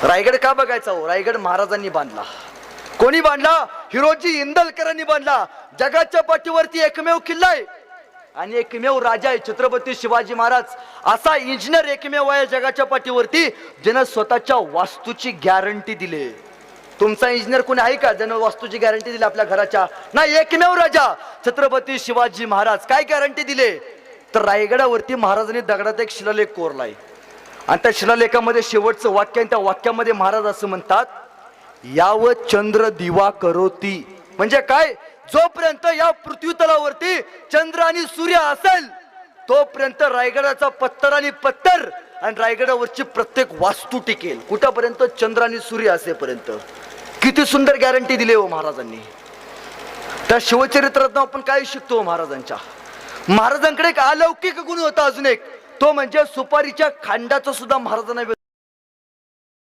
रायगड का बघायचा हो? रायगड महाराजांनी बांधला. कोणी बांधला? हिरोजी इंदलकरांनी बांधला. जगाच्या पाठीवरती एकमेव किल्ला आहे आणि एकमेव राजा आहे छत्रपती शिवाजी महाराज. असा इंजिनियर एकमेव आहे जगाच्या पाठीवरती ज्यानं स्वतःच्या वास्तूची गॅरंटी दिली. तुमचा इंजिनियर कोणी आहे का ज्यानं वास्तूची गॅरंटी दिली आपल्या घराच्या? नाही, एकमेव राजा छत्रपती शिवाजी महाराज. काय गॅरंटी दिले? तर रायगडावरती महाराजांनी दगडात एक शिलालेख कोरलाय आणि त्या शिलालेखामध्ये शेवटचं वाक्य आहे. त्या वाक्यामध्ये महाराज असं म्हणतात, यावत चंद्र दिवा करोती. म्हणजे काय? जोपर्यंत या पृथ्वी तलावरती चंद्र आणि सूर्य असेल तोपर्यंत रायगडाचा पत्तर आणि पत्तर आणि रायगडावरची प्रत्येक वास्तू टिकेल. कुठपर्यंत? चंद्र आणि सूर्य असेपर्यंत. किती सुंदर गॅरंटी दिली हो महाराजांनी. त्या शिवचरित्रात आपण काय शिकतो महाराजांच्या? महाराजांकडे एक अलौकिक गुण होता अजून एक, तो म्हणजे सुपारीच्या खांडाचा सुद्धा महाराजांना